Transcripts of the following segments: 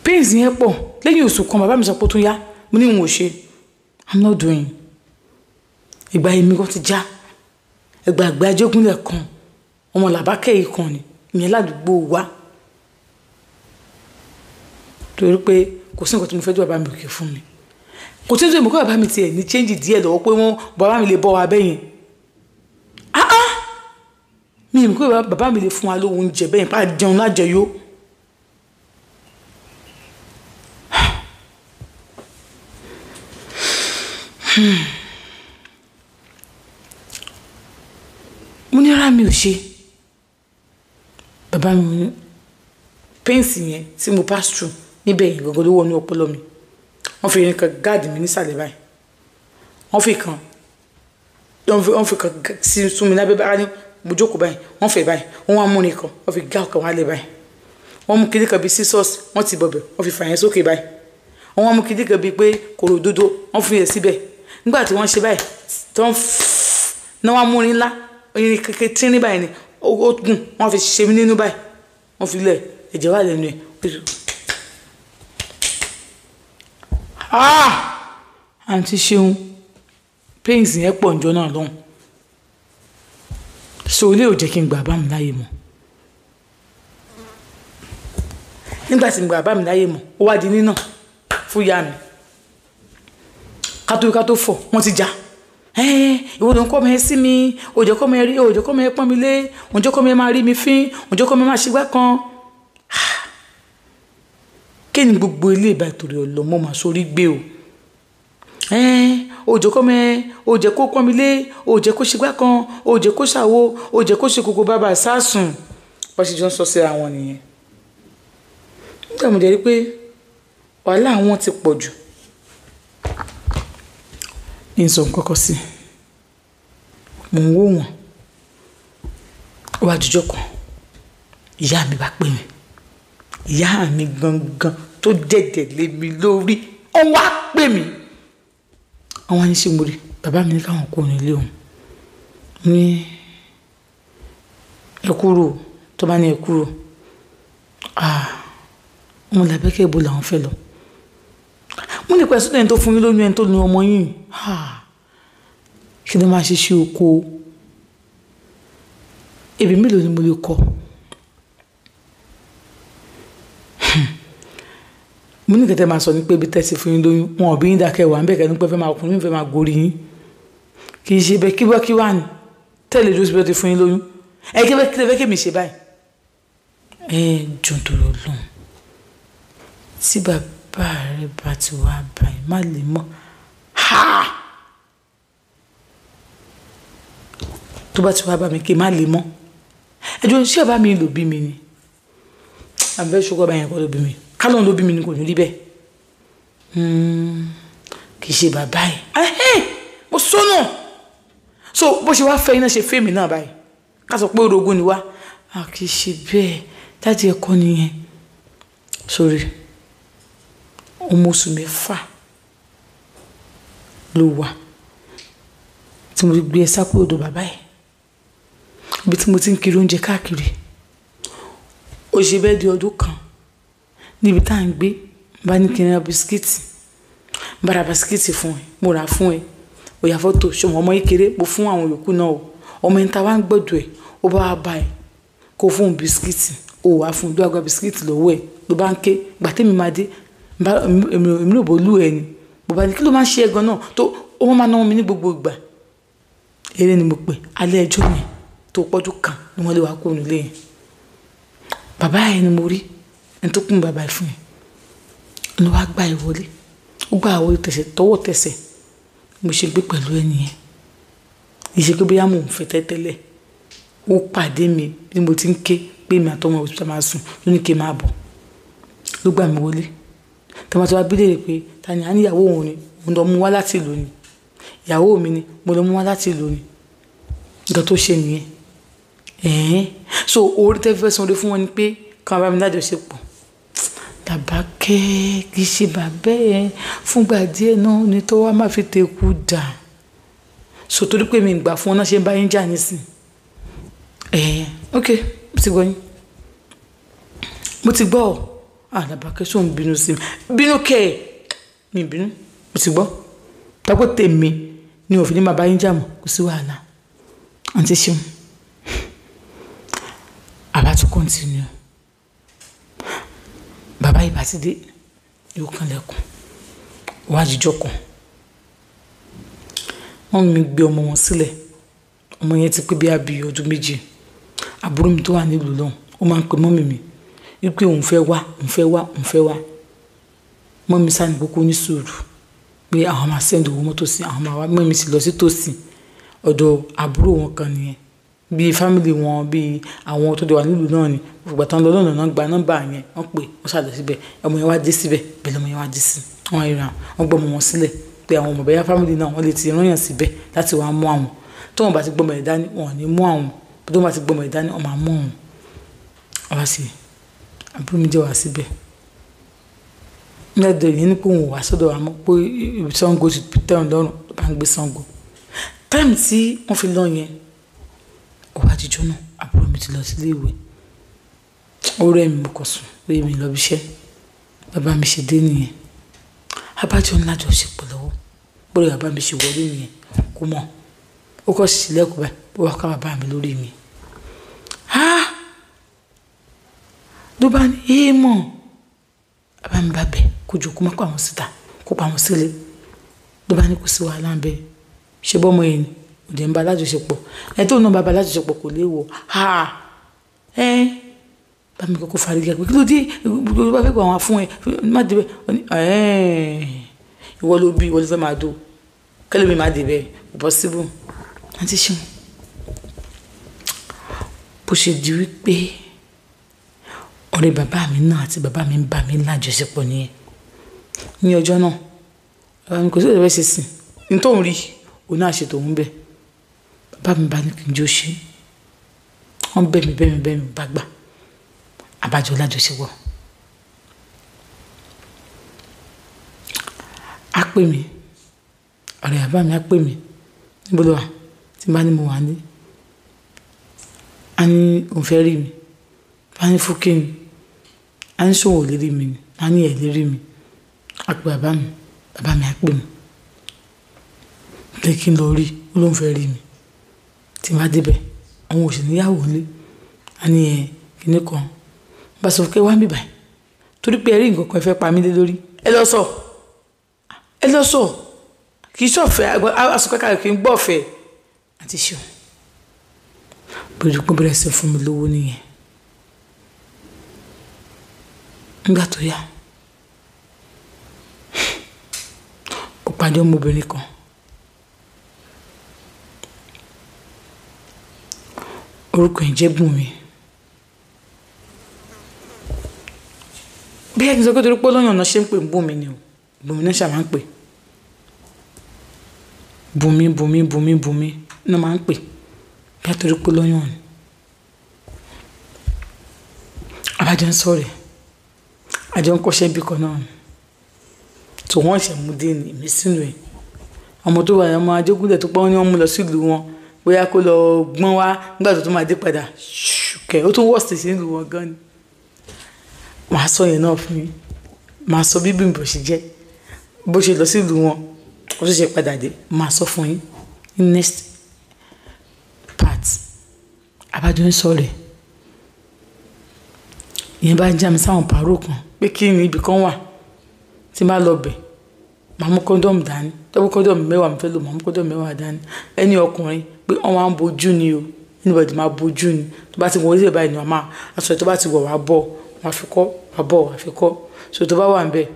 pains yẹn pọ̀ lẹ́yìn oṣù kan bàbá mi sọ pé ó tún yá mo ní n ò ṣe I'm not doing ìgbà èmi kan ti já ẹgbà àgbà ajógúnlẹ̀ kan ọmọ làbákẹ́ yìí kan ni ìyẹn ládùúgbò wa torí pé kò sí nǹkan tí mo fẹ́ jù bàbá mi òkè fún mi kò tí ń tó ìmọ̀ kọ́ bàbá mi tiẹ̀ ní change díẹ̀ lọ́wọ́ pé wọ́n bàbá mi lè bọ́ wa bẹ́yẹn mi ìmọ̀ kọ́ bàbá mi lè fún wa lówó oúnjẹ bẹ́yẹn pa jẹun lájẹyó mo ní ara mi ò ṣe bàbá mi ní pains yẹn tí mo pass through níbẹ̀ yẹn gọ́gọ́ ló wọ ní ọpọlọ mi wọ́n fi yẹn kan gáàdì mi nísàlẹ̀ báyìí wọ́n fi kan sí sún mi lábẹ́ báyìí mo jókòó báyìí wọ́n fẹ́ báyìí wọ́n wá mú ní kan wọ́n fi gá ọkàn wálé báyìí wọ́n mú kíní kan bíi scissors wọ́n ti bọ̀bẹ̀ wọ́n fi fà yẹn sókè báyìí wọ́n wá mú kíní kan bíi pé kòrò dodo wọ́n fi yẹn síbẹ̀ nígbà tí wọ́n ṣe báyìí tí wọ́n náà wá mú ní ńlá oyin kékeré tí ní báyìí ni ó gùn wọ́n fi ṣe mí nínú báyìí wọ́n fi lẹ̀ ẹ̀jẹ̀ wà lẹ́nu ẹ̀ àǹtí ṣeun pains yẹn pọ̀ njọ́ náà lọ́hùn so ilé ò jẹ́ kí n gbà bá mi láyé mọ́ nígbà tí n gbà bá mi láyé mọ́ ó wá di nínà fún ìyá mi kátó fọ̀ wọ́n ti já ìwọ ló ń kọ́ mi sí mi òjò kọ́ mi rí òjò kọ́ mi pọ́n mi lé òjò kọ́ mi máa rí mi fín òjò kọ́ mi máa ṣígbá kan kí ni gbogbo ilé ìbá ìtòrí ọlọ́mọ máa sórí gbé o òjò kọ́ mi òjò kó pọ́n mi lé òjò kó ṣígbá kan òjò kó ṣàwo òjò kó ṣe kókó bàbá sásùn wọ́n ṣe jọ ń sọ síra wọn nìyẹn nígbà mo jẹ́ rí pé wàhálà wọn ti pọ̀ jù ní sọ kọ́kọ́ sí mo ń wò wọ́n wá jíjọ́ kan ìyá mi bá pè mí ìyá mi gangan tó dẹ̀dẹ̀ lé mi lórí ó wá pè mí àwọn ní ṣe mo rí bàbá mi ní káwọn kó nílé òun ní ẹ kúrò tó bá ní ẹ kúrò ọmọ làbẹ́kẹ́ ìbò làwọn fẹ́ lọ mo ní pẹ̀sùn ẹni tó fún yín lóyún ẹni tó ní ọmọ yìí kí ló máa ṣe ṣe oko ebi mélòó ni mo lè kọ mo ní kẹtẹ máa sọ ní pé ibi tẹ́sí fún yín lóyún wọn ò bí yín dákẹ́ wà ń bẹ̀kẹ́ ní pé fẹ́ máa ọkùnrin fẹ́ máa gorí yín kì í ṣe bẹ́ẹ̀ kí wá ní tẹ́lẹ̀ ló sì bẹ́ẹ̀ ti fún yín lóyún kí lè fẹ́ kí mi ṣe báyìí jọ̀ọ́ tó lọ lọ́hùn tí bàbá rẹ bá ti wá báyìí má lè mọ́ tó bá ti wá bá mi kí má lè mọ́ ẹjọ́ ṣé bàbá mi ló bí mi ni àbẹ́ ṣùgbọ́n báyìí kọ́ ló bí mi kálọ̀ ló bí mi ni kò ní rí bẹ́ẹ̀ kì í ṣe bàbá yìí mo sọ́nà so bó ṣe wá fẹ́ iná ṣe fẹ́mi náà báyìí ká sọ pé orogún ni wá kì í ṣe bẹ́ẹ̀ dájú ẹ̀kọ́ nìyẹn sórí ọmọ oṣù mẹ́fà ló wà tí mo gbé ẹ sápò odò bàbá ẹ̀ ibi tí mo ti ń kiri oúnjẹ káàkiri ó ṣe bẹ́ẹ̀ di ọdún kan níbi tá à ń gbé bá ní kí n ra bisikíìtì bá ra bisikíìtì fún ẹ mo rà fún ẹ ó yà fọ́tò ṣọmọ ọmọ yìí kéré mo fún àwọn yòókù náà o ọmọ yìí ta wá ń gbọ́dọ̀ ẹ ó bá wá bá ẹ kó fún bisikíìtì ó wà fún un dúàgbà bisikíìtì lọ́wọ́ ẹ ló bá ń ké gbàtẹ́mi máa dé èmi ló bọ́ lù ẹ ni bó bá ní kí ló máa ń ṣe ẹgan náà tó ó máa náwó mi ní gbogbo ìgbà eré ni mo pè alẹ́ ẹjọ́ yẹn tó pọ́jú kan ni wọ́n lè wá kó nílé yẹn bàbá yẹn ni mo rí ẹni tó kún bàbá yẹn fún yẹn ló wá gbá ìwọlé ó gbá àwọ̀ tẹ̀sẹ̀ tọwọ́ tẹ̀sẹ̀ mo ṣe gbé pẹ̀lú ẹni yẹn ìṣe pé bóyá mò ń fẹ́ tẹ́tẹ́lẹ̀ ó pàdé mi bí mo ti ń ké pé mi àtọmọ òṣìṣẹ́ máa sùn ló ní kí n máa bọ̀ ló gbà mí wọlé tọmọtọ wa bí léèrè pé ta ni a ní ìyàwó òun ni mo lọ mú wá láti ìlú ni ìyàwó mi ni mo lọ mú wá láti ìlú ni nǹkan tó ṣe nìyẹn so orí tẹ́ fẹ́ sanwó fún wọn ni pé káwọn bá mi lájọṣepọ̀ Làbákẹ́ kì í ṣe bàbá ẹ fúngbà díẹ̀ náà ni tó wá má fi tẹ̀kú dà so torí pé mi ń gbà fún ọ náà ṣe ń bá yín jà nísìn ok mo ti gbọ́ yín mo ti gbọ́ ọ Làbákẹ́ ṣó ń bínú sí mi bínú kẹ́ mi bínú mo ti gbọ́ tọ́pọ̀ tèmi ni òfin ní máa bá yín jà mọ́ kò sí wàhálà àǹtí ṣeun àbá tún continue bàbá yìí bá ti dé yóò kàn lẹ́kùn wájú jọkàn wọ́n mi gbé ọmọ wọn sílẹ̀ ọmọ yẹn ti pé bí abí ọdún méjì àbúrò mi tó wà nílùú lọ́hùn ó máa ń pe mọ́mì mi wípé òun fẹ́ wá mọ́mì sáni kókó ní sùúrù pé àwọn máa sẹ́ndì owó mọ́tò sí àwọn máa wá mọ́mì sì lọ sí tòsí ọ̀dọ̀ àbúrò wọn kan nìyẹn bíi fámìlì wọn bíi àwọn tó dé wà nílùú náà ni ìgbà tán lọ lọ́nà náà gba nọ́mbà yẹn wọ́n pè wọ́n ṣàlọ́ síbẹ̀ ọmọ yẹn wá dé síbẹ̀ bẹ́ẹ̀ lọ́mọ yẹn wá dé sí wọ́n ríra wọ́n gbọ́ ọmọ wọn sílẹ̀ pé àwọn ọmọ bẹ́yà fámìlì náà wọ́n lè ti rányàn síbẹ̀ láti wá mú àwọn tó wọn bá ti gbọ́mọ ẹ̀ dání wọn ò ní mú àwọn tó wọn bá ti gbọ́mọ ẹ̀ dání wọn máa mú àwọn wá sí àbúrò mi jẹ́ wá síbẹ̀ nígbàdàn yìí ní pé òun wá sọ́dọ̀ wa mọ́ pé ibi Ṣàngó ti tẹ̀ ọ́n lọ́rùn ló bá ń gbé Ṣàngó táìmù tí wọ́n fi lọ yẹn ọwọ́ àtijọ́ náà àbúrò mi ti lọ sílé ìwé ó rẹ̀ mi mo kọ̀ sùn pé mi lọ bí iṣẹ́ bàbá mi ṣe dé nìyẹn abájọ ńlá jọ ṣe pọ̀ lọ́wọ́ bóyá bàbá mi ṣe wọlé nìyẹn kó mọ̀ ó kọ́ sí sílẹ̀kùn báyìí ó wá ká bàbá mi lórí mi ló bá ní èèmọ̀ bàbá mi bá bẹ̀ kó jù kó má pa àwọn síta kó pa àwọn sílé ló bá ní kó sí wàhálà ń bẹ ṣe bọ́mọ yẹn ni òde ń bá alájọṣepọ̀ ẹ tó náà bá alájọṣepọ̀ kò léèwọ̀ bá mi kọ́kọ́ fàrígà pé kí ló dé ìwọ bá fẹ́ gbà wọn fún ẹ má dé bẹ́ẹ̀ ìwọ ló bí ìwọ ló fẹ́ máa dó kẹ́lẹ́ mi má dé bẹ́ẹ̀ possible àti ṣeun bó ṣe di wípé ọ̀rẹ́ bàbá mi náà àti bàbá mi ń bá mi lájọṣepọ̀ nìyẹn ní ọjọ́ náà bàbá mi kò sí ìrẹsì sìn ní tóun rí òun náà ṣe tòun bẹ́ẹ̀ bàbá mi bá ní kí n jó ṣe wọ́n bẹ́ mi bá gbà àbájọ lájọṣepọ̀ á pè mí ọ̀rẹ́ bàbá mi á pè mí níbo ló wà tí n bá ní mo wà ní a ní òun fẹ́ rí mi bá ní fúkẹ́ ni a ní ṣòwò lérí mi ni a ní ẹ̀ lérí mi á pè bàbá mi á pè mí pé kí n lọ rí ó lóun fẹ́ rí mi tí n bá débẹ̀ àwọn òṣèlú níyàwó lé a ní ẹ̀ kíní kan bá sọ pé wá ń bíbà torí pé ẹ rí nǹkan kan ẹ fẹ́ pa mí lé lórí ẹ lọ sọ kì í ṣọ̀fẹ́ asọ̀kẹ́kẹ́ kì í gbọ́ ọ̀fẹ́ àti ṣeun bẹ̀rẹ̀ pé bẹ̀rẹ̀ sí fún mi lówó nìyẹn nígbà tó yá ó pàdé ọmọbìnrin kan orúkọ ẹ̀ jẹ́ Bùnmi bí ẹni sọ pé torí pé lọ́yàn náà ṣe ń pè Bùnmi ni o Bùnmi náà ṣàmà ń pè Bùnmi náà máa ń pè bí a torí pé lọ́yàn ni abájọ ń sọ̀rọ̀ àjọ ń kọ́ṣẹ́ bí kan náà tó wọ́n ṣe mú dé ní ìmí sínú ẹ̀ ọmọ tó wà ọmọ Ajégúnlẹ̀ tó pọ́n ní wọ́n mú lọ sílùú wọn bóyá kó lọ gbọ́n wá nígbà tó máa dé padà ṣùkẹ́ ó tún wọ́ọ̀sì sí ìlú wọn gan ni màá sọ yẹn náà fún yín màá sọ bí Bímbọ́ ṣe jẹ́ bó ṣe lọ sílùú wọn ó tún ṣe padà dé màá sọ fún yín ní next part abájọ ń sọ rẹ̀ ìyẹn bá já mi sáwọn pàrọ̀ kan pé kí ni ibì kan wà tí n bá lọ bẹ̀ màá mú kọ́ńdọ̀mù dání tọ́wọ́ kọ́ńdọ̀mù mẹ́wàá mi fẹ́ lò màá mú kọ́ńdọ̀mù mẹ́wàá dání ẹni ọkùnrin pé wọ́n máa ń bojú ni o anybody máa bojú ni tó bá ti wọ ilé báyìí ni wọ́n máa aṣọ tó bá ti wọ̀ wá bọ̀ wọ́n á fi kọ́ wá bọ̀ wá fi kọ́ so tó bá wà ń bẹ̀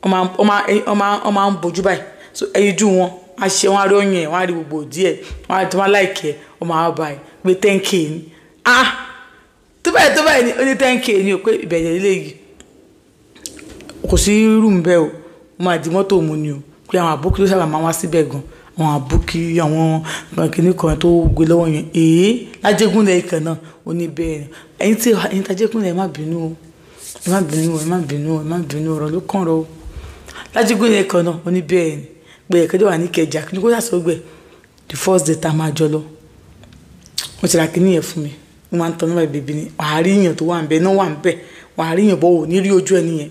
wọ́n máa ń bojú báyìí so ẹyin jú wọn á ṣe wọn á rí ọyàn ẹ̀ wọ́n á rí gbogbo díẹ̀ wọ́n á tí wọ́n láìkẹ́ wọ́n máa báyìí pé 10k ni tó báyìí ni ó ní 10k ni o pé ìbẹ̀rẹ̀ ilé yìí kò sí rúùmù bẹ́ẹ̀ o wọ́n máa di mọ́tò mu ni o pé àwọn àbúkí ló sábà máa wá síbẹ̀ gan àwọn àbúkí àwọn kìnnì kan tó gbé lọ́wọ́ yẹn Lájégúnlẹ̀ ìkàn náà ó ní bẹ́ẹ̀ ẹ̀yin tí ẹ̀yin Lájégúnlẹ̀ ẹ má bínú ọ̀rọ̀ ló kàn rọ Lájégúnlẹ̀ ìkàn náà ó ní bẹ́ẹ̀ ni pé ẹ̀kẹ́dọ̀ wà ní Ìkẹjà kí ni kó yàtọ̀ gbẹ̀ the first day tá a máa jọ lọ wọ́n ti ra kìnnì yẹn fún mi wọ́n máa ń tọ́ nígbà bèbí ni àárín èèyàn tó wà ń bẹ náà wà ń bẹ wọ́n wàá rí yàn bọ́ ò ní rí ojú ẹni yẹn